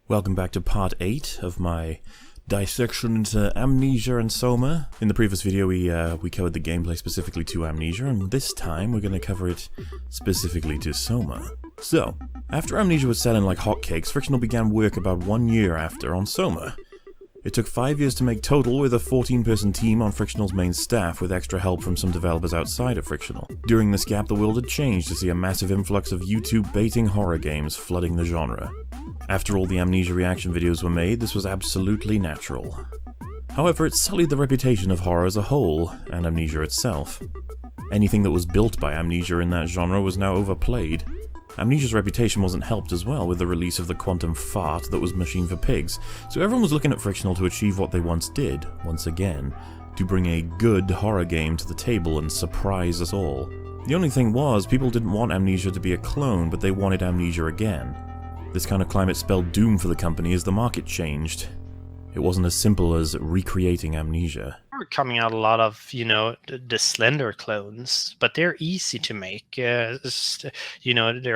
Welcome back to part 8 of my dissection into Amnesia and SOMA. In the previous video we covered the gameplay specifically to Amnesia, and this time we're going to cover it specifically to SOMA. So, after Amnesia was selling like hotcakes, Frictional began work about 1 year after on SOMA. It took 5 years to make total, with a 14-person team on Frictional's main staff with extra help from some developers outside of Frictional. During this gap, the world had changed to see a massive influx of YouTube-baiting horror games flooding the genre. After all the Amnesia reaction videos were made, this was absolutely natural. However, it sullied the reputation of horror as a whole, and Amnesia itself. Anything that was built by Amnesia in that genre was now overplayed. Amnesia's reputation wasn't helped as well with the release of the quantum fart that was Machine for Pigs, so everyone was looking at Frictional to achieve what they once did, once again, to bring a good horror game to the table and surprise us all. The only thing was, people didn't want Amnesia to be a clone, but they wanted Amnesia again. This kind of climate spelled doom for the company as the market changed. It wasn't as simple as recreating Amnesia. We're coming out a lot of, the Slender clones, but they're easy to make. They're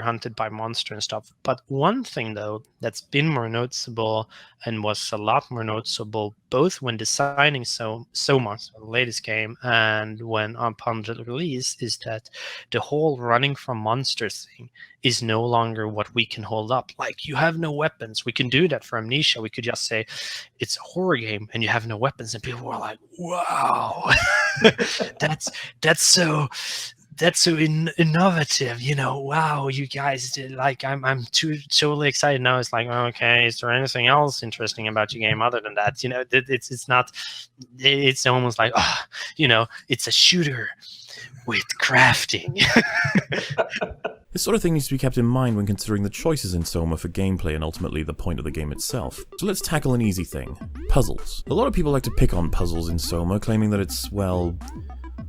hunted by monster and stuff. But one thing, though, that's been more noticeable and was a lot more noticeable both when designing SOMA, the latest game, and when upon the release, is that the whole running from monsters thing is no longer what we can hold up. Like, you have no weapons. We can do that for Amnesia. We could just say, it's a horror game and you have no weapons, and people were like, wow, that's so innovative, wow, you guys did, like, I'm totally excited now. It's like, okay, is there anything else interesting about your game other than that? It's almost like, it's a shooter with crafting. This sort of thing needs to be kept in mind when considering the choices in SOMA for gameplay and ultimately the point of the game itself. So let's tackle an easy thing. Puzzles. A lot of people like to pick on puzzles in SOMA, claiming that it's, well,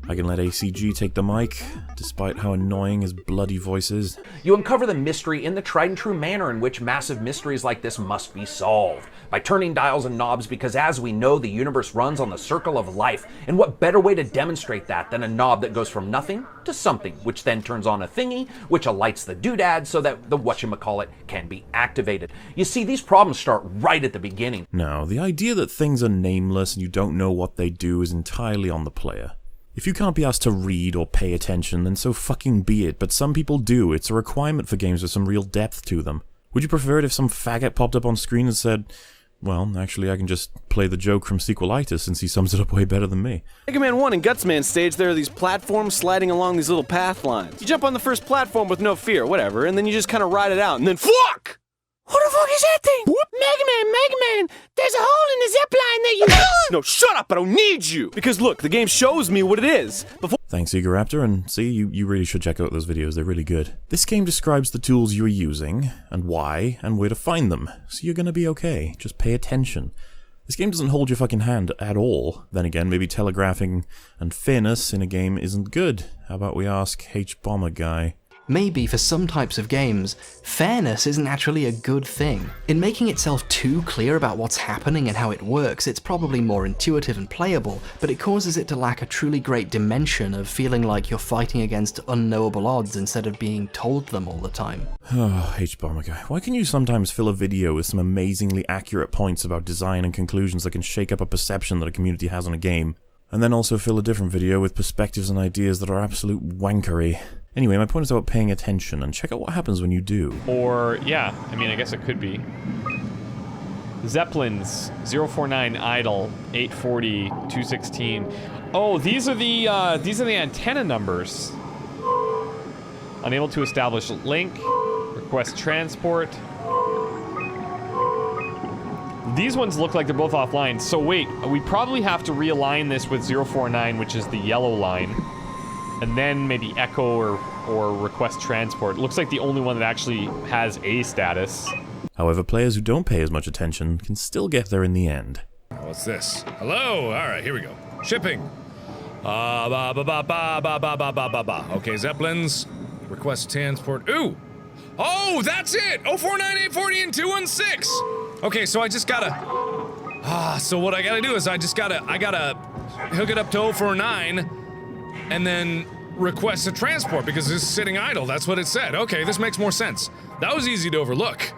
I can let ACG take the mic, despite how annoying his bloody voice is. You uncover the mystery in the tried and true manner in which massive mysteries like this must be solved, by turning dials and knobs, because as we know, the universe runs on the circle of life, and what better way to demonstrate that than a knob that goes from nothing to something, which then turns on a thingy, which alights the doodad so that the whatchamacallit can be activated. You see, these problems start right at the beginning. Now, the idea that things are nameless and you don't know what they do is entirely on the player. If you can't be asked to read or pay attention, then so fucking be it, but some people do. It's a requirement for games with some real depth to them. Would you prefer it if some faggot popped up on screen and said, well, actually I can just play the joke from Sequelitis since he sums it up way better than me? Mega Man 1 and Gutsman stage, there are these platforms sliding along these little path lines. You jump on the first platform with no fear, whatever, and then you just kind of ride it out, and then fuck! What the fuck is that thing? Whoop. Mega Man, there's a hole in the zipline that you... No, shut up, I don't need you! Because look, the game shows me what it is. Thanks, Eageraptor, and see, you really should check out those videos, they're really good. This game describes the tools you're using, and why, and where to find them, so you're gonna be okay. Just pay attention. This game doesn't hold your fucking hand at all. Then again, maybe telegraphing and fairness in a game isn't good. How about we ask H-Bomber Guy? Maybe for some types of games, fairness isn't actually a good thing. In making itself too clear about what's happening and how it works, it's probably more intuitive and playable, but it causes it to lack a truly great dimension of feeling like you're fighting against unknowable odds instead of being told them all the time. Oh, H-Bomber Guy, why can you sometimes fill a video with some amazingly accurate points about design and conclusions that can shake up a perception that a community has on a game, and then also fill a different video with perspectives and ideas that are absolute wankery? Anyway, my point is about paying attention, and check out what happens when you do. Or, yeah, I guess it could be. Zeppelins, 049 idle, 840, 216. Oh, these are the antenna numbers. Unable to establish link, request transport. These ones look like they're both offline, so wait, we probably have to realign this with 049, which is the yellow line. And then maybe echo or request transport. Looks like the only one that actually has a status. However, players who don't pay as much attention can still get there in the end. What's this? Hello? Alright, here we go. Shipping. Okay, Zeppelins. Request transport. Ooh! Oh, that's it! 049, 840, and 216! Okay, so I just gotta... so what I gotta do is I gotta hook it up to 049, and then request a transport because it's sitting idle. That's what it said. Okay, this makes more sense. That was easy to overlook.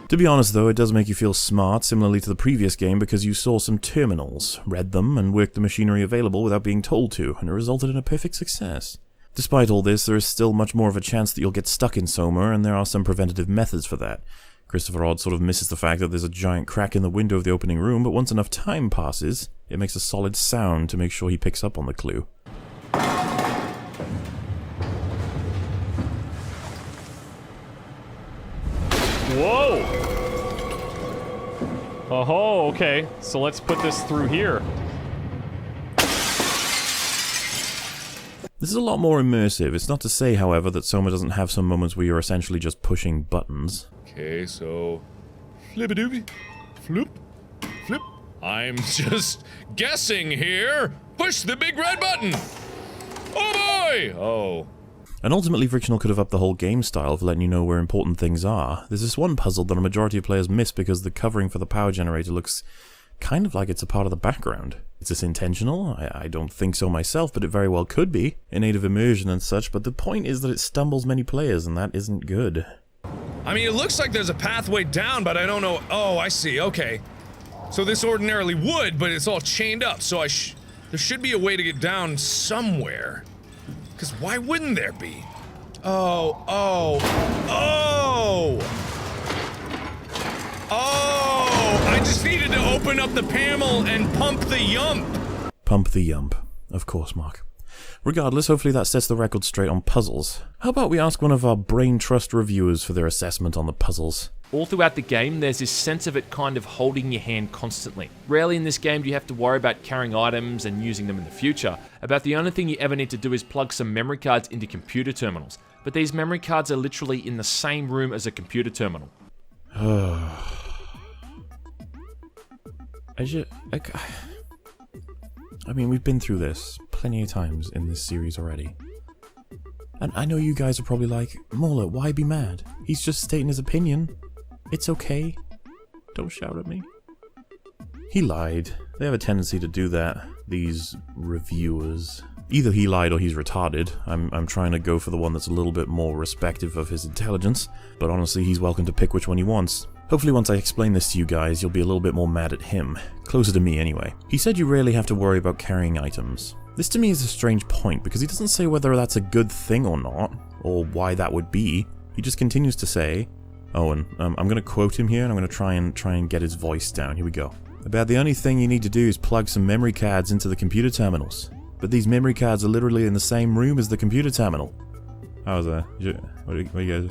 To be honest though, it does make you feel smart, similarly to the previous game, because you saw some terminals, read them, and worked the machinery available without being told to, and it resulted in a perfect success. Despite all this, there is still much more of a chance that you'll get stuck in SOMA, and there are some preventative methods for that. Christopher Odd sort of misses the fact that there's a giant crack in the window of the opening room, but once enough time passes, it makes a solid sound to make sure he picks up on the clue. Whoa! Oh, okay. So let's put this through here. This is a lot more immersive. It's not to say, however, that SOMA doesn't have some moments where you're essentially just pushing buttons. Okay, so... Flip-a-doobie. Flip. Flip. I'm just guessing here. Push the big red button. Oh boy! Oh. And ultimately, Frictional could have upped the whole game style for letting you know where important things are. There's this one puzzle that a majority of players miss because the covering for the power generator looks kind of like it's a part of the background. Is this intentional? I don't think so myself, but it very well could be. In aid of immersion and such, but the point is that it stumbles many players, and that isn't good. I mean, it looks like there's a pathway down, but I don't know. Oh, I see. Okay. So this ordinarily would, but it's all chained up, so there should be a way to get down somewhere. Because why wouldn't there be? Oh, oh, oh! Oh! I just needed to open up the panel and pump the yump! Pump the yump. Of course, Mark. Regardless, hopefully that sets the record straight on puzzles. How about we ask one of our Brain Trust reviewers for their assessment on the puzzles? All throughout the game, there's this sense of it kind of holding your hand constantly. Rarely in this game do you have to worry about carrying items and using them in the future. About the only thing you ever need to do is plug some memory cards into computer terminals. But these memory cards are literally in the same room as a computer terminal. I mean, we've been through this plenty of times in this series already. And I know you guys are probably like, Mola, why be mad? He's just stating his opinion. It's okay. Don't shout at me. He lied. They have a tendency to do that, these reviewers. Either he lied or he's retarded. I'm trying to go for the one that's a little bit more respective of his intelligence, but honestly, he's welcome to pick which one he wants. Hopefully once I explain this to you guys, you'll be a little bit more mad at him. Closer to me, anyway. He said you rarely have to worry about carrying items. This to me is a strange point, because he doesn't say whether that's a good thing or not, or why that would be. He just continues to say... Oh, and I'm going to quote him here, and I'm going to try and get his voice down. Here we go. About the only thing you need to do is plug some memory cards into the computer terminals. But these memory cards are literally in the same room as the computer terminal. How was that? What do you guys...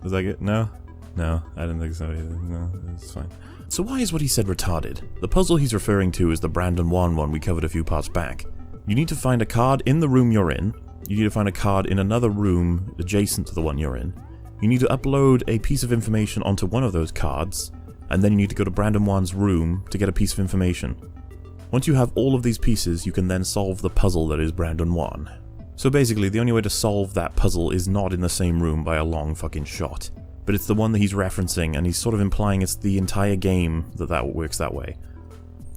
Was that good? No? No, I didn't think so either. No, it's fine. So why is what he said retarded? The puzzle he's referring to is the Brandon 1 one we covered a few parts back. You need to find a card in the room you're in. You need to find a card in another room adjacent to the one you're in. You need to upload a piece of information onto one of those cards, and then you need to go to Brandon 1's room to get a piece of information. Once you have all of these pieces, you can then solve the puzzle that is Brandon 1. So basically, the only way to solve that puzzle is not in the same room by a long fucking shot. But it's the one that he's referencing, and he's sort of implying it's the entire game that works that way.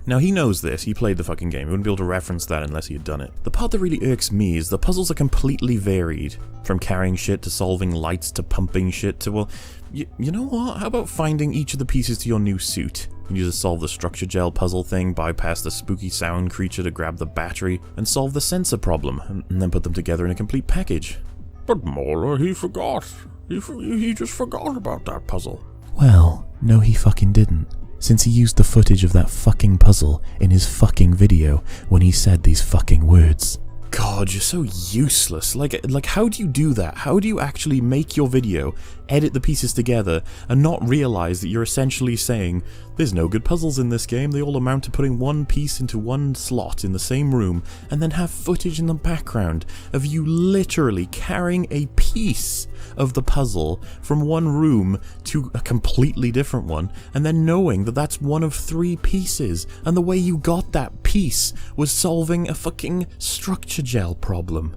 Now he knows this, he played the fucking game, he wouldn't be able to reference that unless he had done it. The part that really irks me is the puzzles are completely varied. From carrying shit to solving lights to pumping shit to, well, you know what? How about finding each of the pieces to your new suit? You need to solve the structure gel puzzle thing, bypass the spooky sound creature to grab the battery, and solve the sensor problem, and then put them together in a complete package. But Mola, he forgot. He just forgot about that puzzle. Well, no he fucking didn't. Since he used the footage of that fucking puzzle in his fucking video when he said these fucking words. God, you're so useless. Like, how do you do that? How do you actually make your video, edit the pieces together, and not realize that you're essentially saying, there's no good puzzles in this game, they all amount to putting one piece into one slot in the same room, and then have footage in the background of you literally carrying a piece of the puzzle from one room to a completely different one, and then knowing that that's one of 3 pieces, and the way you got that piece was solving a fucking structure gel problem.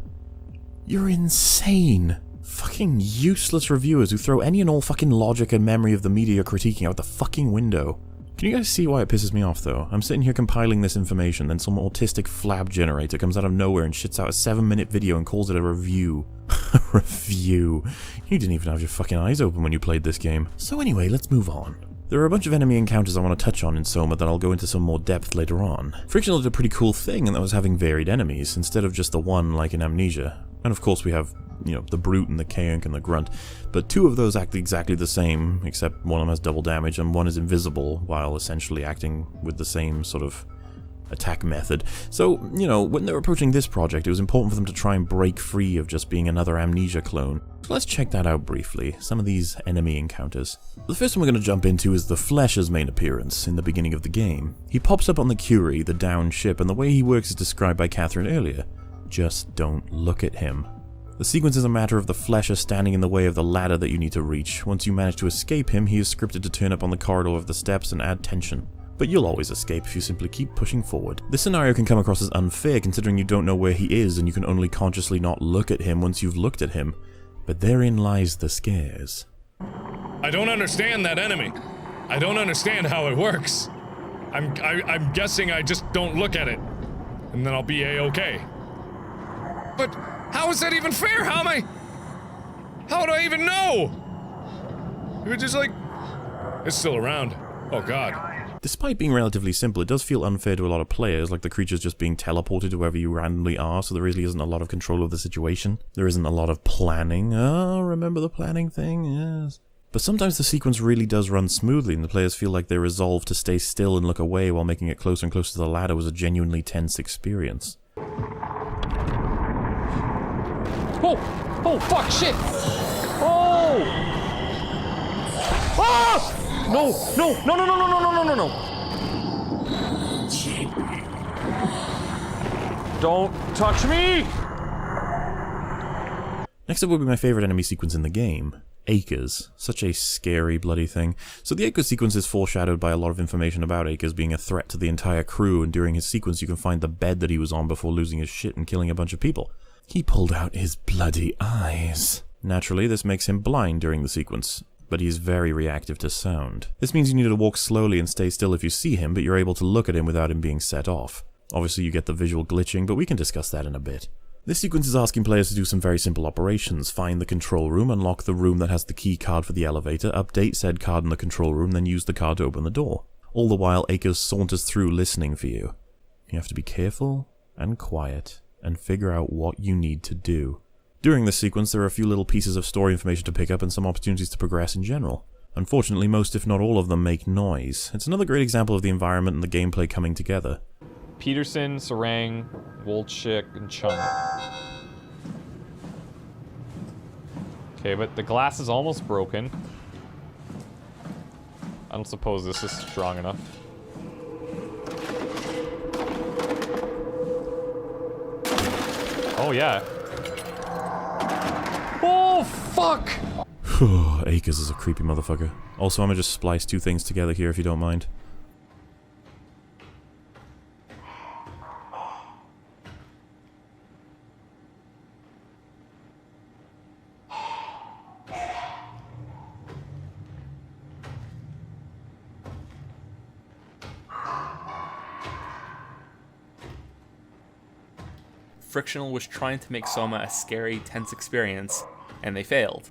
You're insane. Fucking useless reviewers who throw any and all fucking logic and memory of the media you're critiquing out the fucking window. Can you guys see why it pisses me off though? I'm sitting here compiling this information, then some autistic flab generator comes out of nowhere and shits out a 7-minute video and calls it a review. Review. You didn't even have your fucking eyes open when you played this game. So anyway, let's move on. There are a bunch of enemy encounters I want to touch on in SOMA that I'll go into some more depth later on. Frictional did a pretty cool thing, and that was having varied enemies, instead of just the one like in Amnesia. And of course we have, the Brute and the Kaunk and the Grunt, but two of those act exactly the same, except one of them has double damage and one is invisible, while essentially acting with the same sort of attack method. So, when they're approaching this project, it was important for them to try and break free of just being another Amnesia clone. So let's check that out briefly, some of these enemy encounters. The first one we're going to jump into is the Flesh's main appearance in the beginning of the game. He pops up on the Curie, the downed ship, and the way he works is described by Catherine earlier. Just don't look at him. The sequence is a matter of the Flesher standing in the way of the ladder that you need to reach. Once you manage to escape him, he is scripted to turn up on the corridor of the steps and add tension. But you'll always escape if you simply keep pushing forward. This scenario can come across as unfair considering you don't know where he is and you can only consciously not look at him once you've looked at him. But therein lies the scares. I don't understand that enemy. I don't understand how it works. I'm guessing I just don't look at it. And then I'll be A-okay. But how is that even fair? How would I even know? It was just like, it's still around. Oh god. Despite being relatively simple, it does feel unfair to a lot of players, like the creatures just being teleported to wherever you randomly are, so there really isn't a lot of control of the situation. There isn't a lot of planning. Oh, remember the planning thing? Yes. But sometimes the sequence really does run smoothly, and the players feel like their resolve to stay still and look away while making it closer and closer to the ladder was a genuinely tense experience. Oh! Oh, fuck, shit! Oh! Ah! No! No! No! No! No! No! No! No! No! No! Don't touch me! Next up will be my favorite enemy sequence in the game. Acres. Such a scary, bloody thing. So the Acres sequence is foreshadowed by a lot of information about Acres being a threat to the entire crew, and during his sequence you can find the bed that he was on before losing his shit and killing a bunch of people. He pulled out his bloody eyes. Naturally, this makes him blind during the sequence, but he's very reactive to sound. This means you need to walk slowly and stay still if you see him, but you're able to look at him without him being set off. Obviously you get the visual glitching, but we can discuss that in a bit. This sequence is asking players to do some very simple operations. Find the control room, unlock the room that has the key card for the elevator, update said card in the control room, then use the card to open the door. All the while, Acres saunters through listening for you. You have to be careful and quiet and figure out what you need to do. During this sequence, there are a few little pieces of story information to pick up and some opportunities to progress in general. Unfortunately, most if not all of them make noise. It's another great example of the environment and the gameplay coming together. Peterson, Sarang, Wolchik, and Chung. Okay, but the glass is almost broken. I don't suppose this is strong enough. Oh, yeah. Oh, fuck! Acres is a creepy motherfucker. Also, I'm gonna just splice two things together here if you don't mind. Frictional was trying to make SOMA a scary, tense experience, and they failed.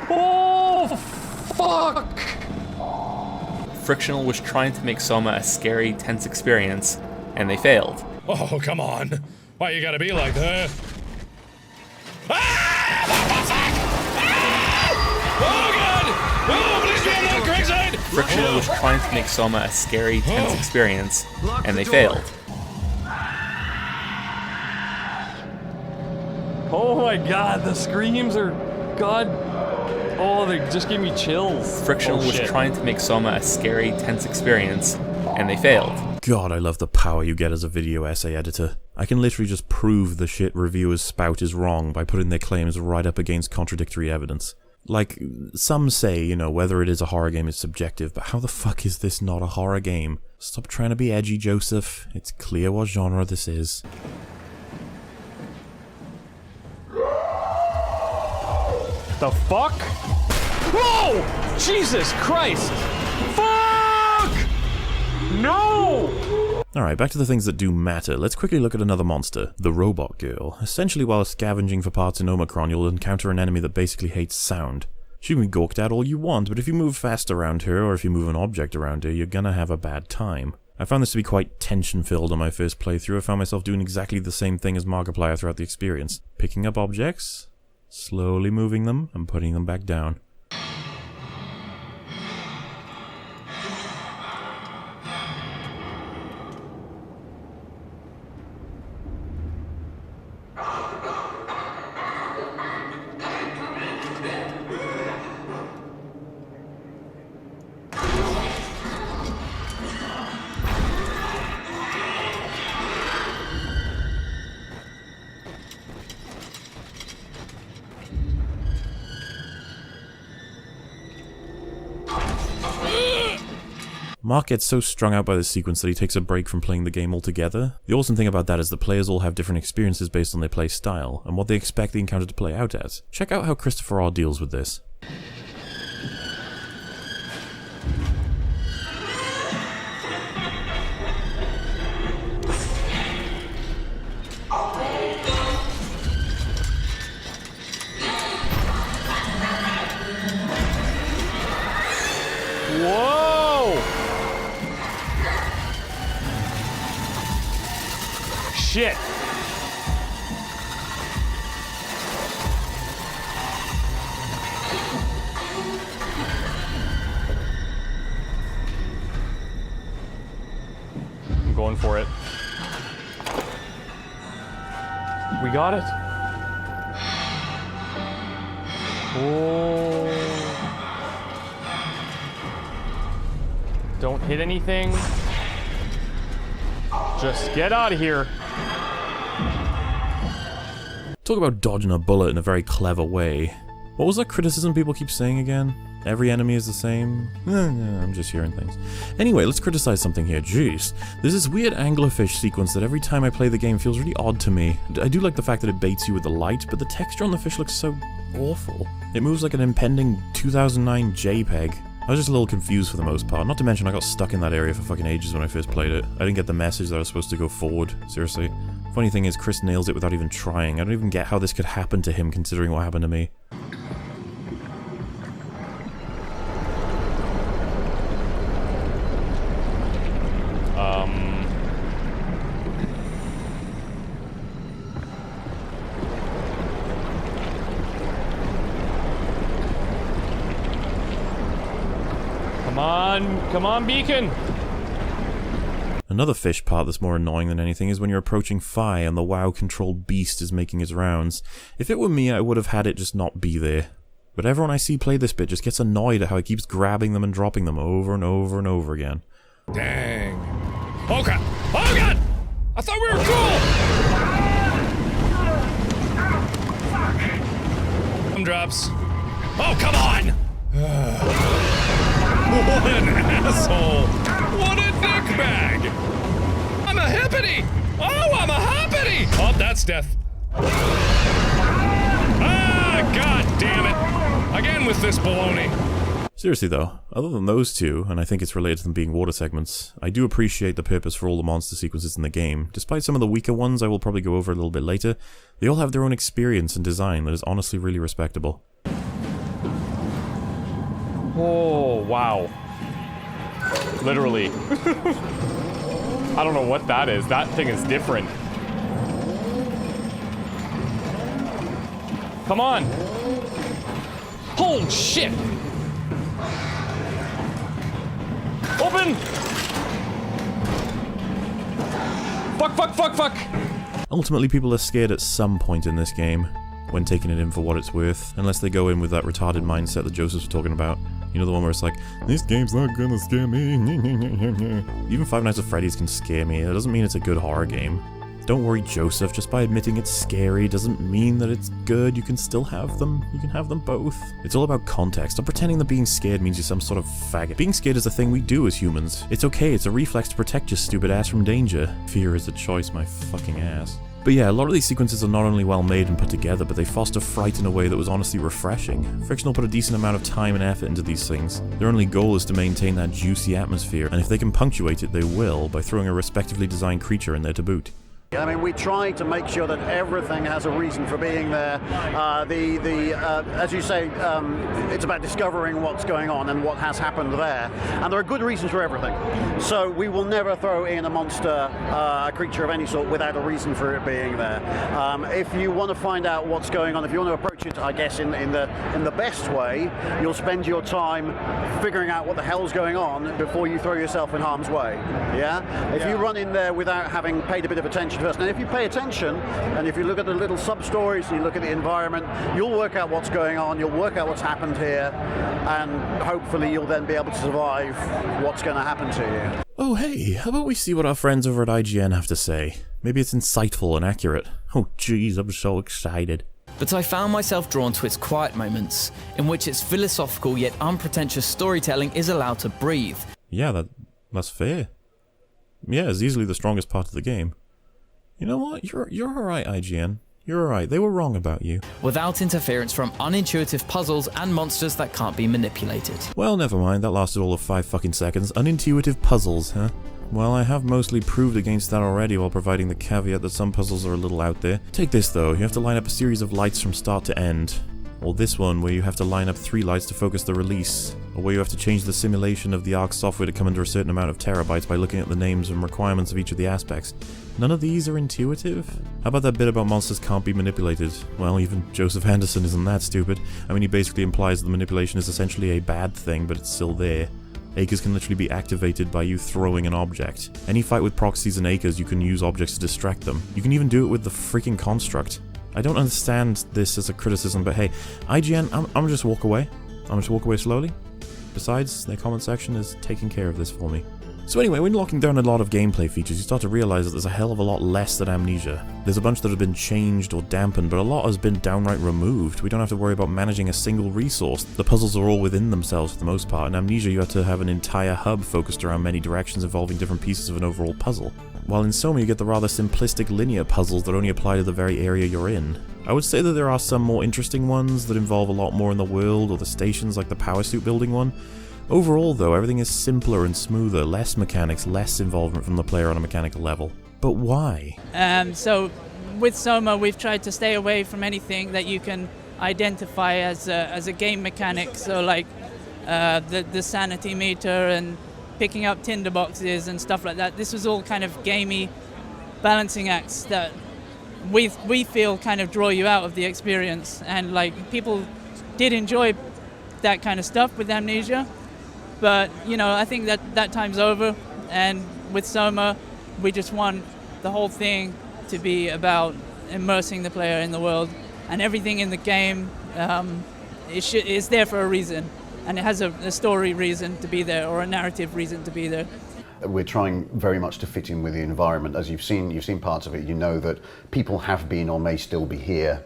Oh, fuck! Frictional was trying to make SOMA a scary, tense experience, and they failed. Oh, come on. Why you gotta be like that? Ah! Oh, God! Oh, please be on that correct side! Frictional was trying to make SOMA a scary, tense experience, and they failed. Oh my god, the screams are... God... Oh, they just gave me chills. Frictional was trying to make SOMA a scary, tense experience, and they failed. God, I love the power you get as a video essay editor. I can literally just prove the shit reviewers spout is wrong by putting their claims right up against contradictory evidence. Like, some say, whether it is a horror game is subjective, but how the fuck is this not a horror game? Stop trying to be edgy, Joseph. It's clear what genre this is. The fuck? Whoa! Jesus Christ! Fuck! No! Alright, back to the things that do matter. Let's quickly look at another monster, the Robot Girl. Essentially, while scavenging for parts in Omicron, you'll encounter an enemy that basically hates sound. She can be gawked at all you want, but if you move fast around her, or if you move an object around her, you're gonna have a bad time. I found this to be quite tension-filled on my first playthrough. I found myself doing exactly the same thing as Markiplier throughout the experience. Picking up objects, slowly moving them, and putting them back down. Mark gets so strung out by this sequence that he takes a break from playing the game altogether. The awesome thing about that is that players all have different experiences based on their play style, and what they expect the encounter to play out as. Check out how Christopher R. deals with this. Whoa! Shit! I'm going for it. We got it. Oh. Don't hit anything. Just get out of here. Talk about dodging a bullet in a very clever way. What was that criticism people keep saying again? Every enemy is the same? I'm just hearing things. Anyway, let's criticize something here. Jeez. There's this weird anglerfish sequence that every time I play the game feels really odd to me. I do like the fact that it baits you with the light, but the texture on the fish looks so awful. It moves like an impending 2009 JPEG. I was just a little confused for the most part, not to mention I got stuck in that area for fucking ages when I first played it. I didn't get the message that I was supposed to go forward, seriously. Funny thing is, Chris nails it without even trying. I don't even get how this could happen to him considering what happened to me. Come on, Beacon! Another fish part that's more annoying than anything is when you're approaching Phi and the WoW-controlled beast is making its rounds. If it were me, I would have had it just not be there. But everyone I see play this bit just gets annoyed at how it keeps grabbing them and dropping them over and over and over again. Dang. Oh god! Oh god! I thought we were cool! Drops. Oh, come on! What an asshole! What a dickbag! I'm a hippity! Oh, I'm a hoppity! Oh, that's death. Ah, god damn it! Again with this baloney. Seriously though, other than those two, and I think it's related to them being water segments, I do appreciate the purpose for all the monster sequences in the game. Despite some of the weaker ones I will probably go over a little bit later, they all have their own experience and design that is honestly really respectable. Oh, wow. Literally. I don't know what that is. That thing is different. Come on! Holy shit! Open! Fuck! Ultimately, people are scared at some point in this game, when taking it in for what it's worth, unless they go in with that retarded mindset that Joseph was talking about. You know, the one where it's like, this game's not gonna scare me. Even Five Nights at Freddy's can scare me. That doesn't mean it's a good horror game. Don't worry, Joseph, just by admitting it's scary doesn't mean that it's good. You can still have them. You can have them both. It's all about context. Stop pretending that being scared means you're some sort of faggot. Being scared is a thing we do as humans. It's okay, it's a reflex to protect your stupid ass from danger. Fear is a choice, my fucking ass. But yeah, a lot of these sequences are not only well made and put together, but they foster fright in a way that was honestly refreshing. Frictional put a decent amount of time and effort into these things. Their only goal is to maintain that juicy atmosphere, and if they can punctuate it, they will, by throwing a respectively designed creature in there to boot. I mean, we try to make sure that everything has a reason for being there. As you say, it's about discovering what's going on and what has happened there. And there are good reasons for everything. So we will never throw in a monster, a creature of any sort, without a reason for it being there. If you want to find out what's going on, if you want to approach it, I guess, in the best way, you'll spend your time figuring out what the hell's going on before you throw yourself in harm's way. Yeah? If you run in there without having paid a bit of attention first, and if you pay attention, and if you look at the little sub-stories, you look at the environment, you'll work out what's going on, you'll work out what's happened here, and hopefully you'll then be able to survive what's going to happen to you. Oh hey, how about we see what our friends over at IGN have to say? Maybe it's insightful and accurate. Oh jeez, I'm so excited. But I found myself drawn to its quiet moments, in which its philosophical yet unpretentious storytelling is allowed to breathe. Yeah, that's fair. Yeah, it's easily the strongest part of the game. You know what? You're alright, IGN. You're alright. They were wrong about you. Without interference from unintuitive puzzles and monsters that can't be manipulated. Well, never mind. That lasted all of 5 fucking seconds. Unintuitive puzzles, huh? Well, I have mostly proved against that already while providing the caveat that some puzzles are a little out there. Take this though. You have to line up a series of lights from start to end. Or this one, where you have to line up 3 lights to focus the release. Or where you have to change the simulation of the ARC software to come under a certain amount of terabytes by looking at the names and requirements of each of the aspects. None of these are intuitive? How about that bit about monsters can't be manipulated? Well, even Joseph Anderson isn't that stupid. I mean, he basically implies that the manipulation is essentially a bad thing, but it's still there. Acres can literally be activated by you throwing an object. Any fight with proxies and Acres, you can use objects to distract them. You can even do it with the freaking construct. I don't understand this as a criticism, but hey, IGN, I'm gonna just walk away. I'm gonna just walk away slowly. Besides, their comment section is taking care of this for me. So anyway, when locking down a lot of gameplay features, you start to realize that there's a hell of a lot less than Amnesia. There's a bunch that have been changed or dampened, but a lot has been downright removed. We don't have to worry about managing a single resource. The puzzles are all within themselves for the most part. In Amnesia, you have to have an entire hub focused around many directions involving different pieces of an overall puzzle. While in SOMA, you get the rather simplistic linear puzzles that only apply to the very area you're in. I would say that there are some more interesting ones that involve a lot more in the world or the stations, like the power suit building one. Overall though, everything is simpler and smoother, less mechanics, less involvement from the player on a mechanical level. But why? So with SOMA we've tried to stay away from anything that you can identify as a game mechanic, so like the sanity meter and picking up tinder boxes and stuff like that. This was all kind of gamey balancing acts that we feel kind of draw you out of the experience, and like people did enjoy that kind of stuff with Amnesia. But, you know, I think that time's over, and with SOMA, we just want the whole thing to be about immersing the player in the world, and everything in the game is there for a reason, and it has a story reason to be there, or a narrative reason to be there. We're trying very much to fit in with the environment. As you've seen parts of it, you know that people have been or may still be here.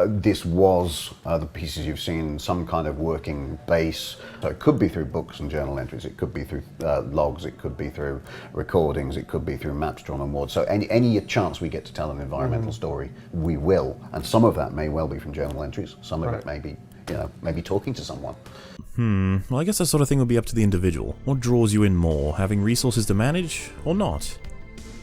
This was, the pieces you've seen, some kind of working base. So it could be through books and journal entries, it could be through logs, it could be through recordings, it could be through maps drawn on board. So any chance we get to tell an environmental story, we will. And some of that may well be from journal entries, some of it may be, maybe talking to someone. Well, I guess that sort of thing would be up to the individual. What draws you in more, having resources to manage, or not?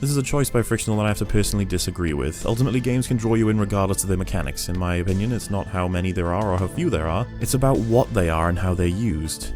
This is a choice by Frictional that I have to personally disagree with. Ultimately, games can draw you in regardless of their mechanics. In my opinion, it's not how many there are or how few there are, it's about what they are and how they're used.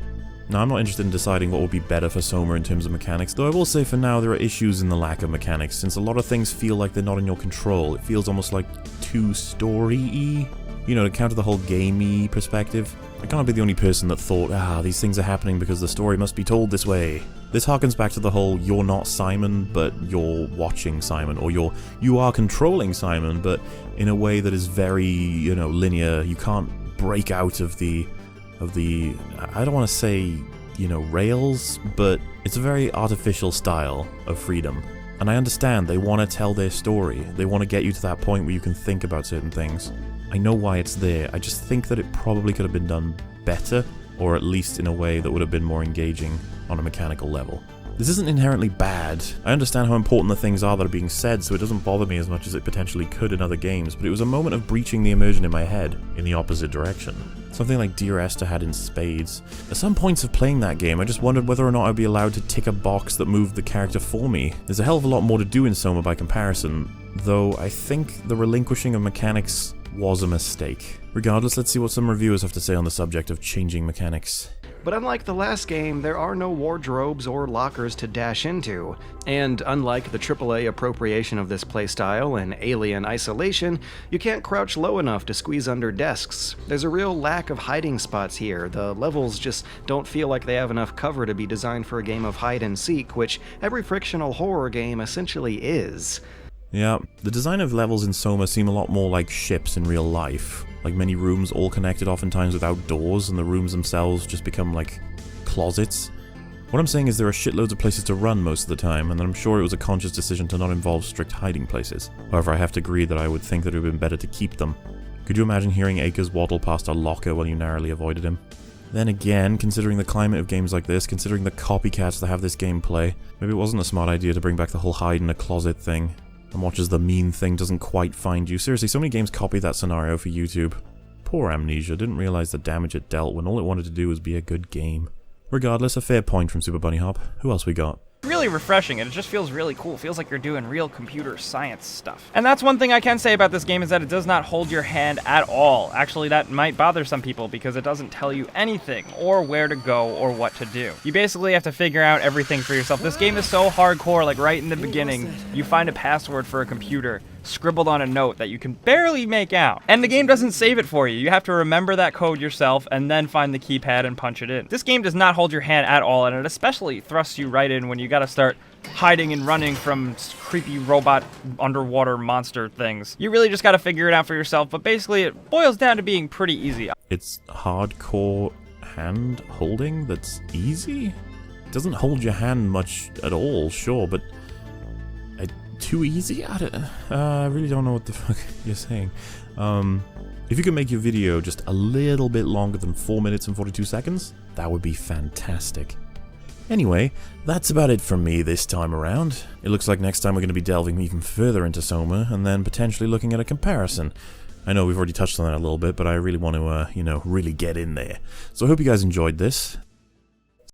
Now, I'm not interested in deciding what would be better for SOMA in terms of mechanics, though I will say for now there are issues in the lack of mechanics, since a lot of things feel like they're not in your control. It feels almost like too story-y. You know, to counter the whole gamey perspective. I can't be the only person that thought, these things are happening because the story must be told this way. This harkens back to the whole, you're not Simon, but you're watching Simon, or you are controlling Simon, but in a way that is very, linear. You can't break out of the, I don't want to say, rails, but it's a very artificial style of freedom. And I understand they want to tell their story. They want to get you to that point where you can think about certain things. I know why it's there, I just think that it probably could have been done better, or at least in a way that would have been more engaging on a mechanical level. This isn't inherently bad. I understand how important the things are that are being said, so it doesn't bother me as much as it potentially could in other games, but it was a moment of breaching the immersion in my head, in the opposite direction. Something like Dear Esther had in spades. At some points of playing that game, I just wondered whether or not I'd be allowed to tick a box that moved the character for me. There's a hell of a lot more to do in SOMA by comparison, though I think the relinquishing of mechanics was a mistake. Regardless, let's see what some reviewers have to say on the subject of changing mechanics. But unlike the last game, there are no wardrobes or lockers to dash into. And unlike the AAA appropriation of this playstyle and Alien Isolation, you can't crouch low enough to squeeze under desks. There's a real lack of hiding spots here. The levels just don't feel like they have enough cover to be designed for a game of hide and seek, which every frictional horror game essentially is. Yeah, the design of levels in SOMA seem a lot more like ships in real life. Like many rooms all connected oftentimes without doors, and the rooms themselves just become like closets. What I'm saying is there are shitloads of places to run most of the time, and I'm sure it was a conscious decision to not involve strict hiding places. However, I have to agree that I would think that it would have been better to keep them. Could you imagine hearing Akers waddle past a locker while you narrowly avoided him? Then again, considering the climate of games like this, considering the copycats that have this gameplay, maybe it wasn't a smart idea to bring back the whole hide in a closet thing. And watch as the mean thing doesn't quite find you. Seriously, so many games copy that scenario for YouTube. Poor Amnesia didn't realize the damage it dealt when all it wanted to do was be a good game. Regardless, a fair point from Super Bunny Hop. Who else we got? Really refreshing, and it just feels really cool. It feels like you're doing real computer science stuff. And that's one thing I can say about this game, is that it does not hold your hand at all. Actually, that might bother some people because it doesn't tell you anything, or where to go, or what to do. You basically have to figure out everything for yourself. This game is so hardcore, like right in the beginning, you find a password for a computer scribbled on a note that you can barely make out. And the game doesn't save it for you. You have to remember that code yourself and then find the keypad and punch it in. This game does not hold your hand at all, and it especially thrusts you right in when you gotta start hiding and running from creepy robot underwater monster things. You really just gotta figure it out for yourself, but basically it boils down to being pretty easy. It's hardcore hand holding that's easy? It doesn't hold your hand much at all, sure, but too easy? I really don't know what the fuck you're saying. If you could make your video just a little bit longer than 4 minutes and 42 seconds, that would be fantastic. Anyway, that's about it from me this time around. It looks like next time we're going to be delving even further into SOMA, and then potentially looking at a comparison. I know we've already touched on that a little bit, but I really want to, really get in there. So I hope you guys enjoyed this.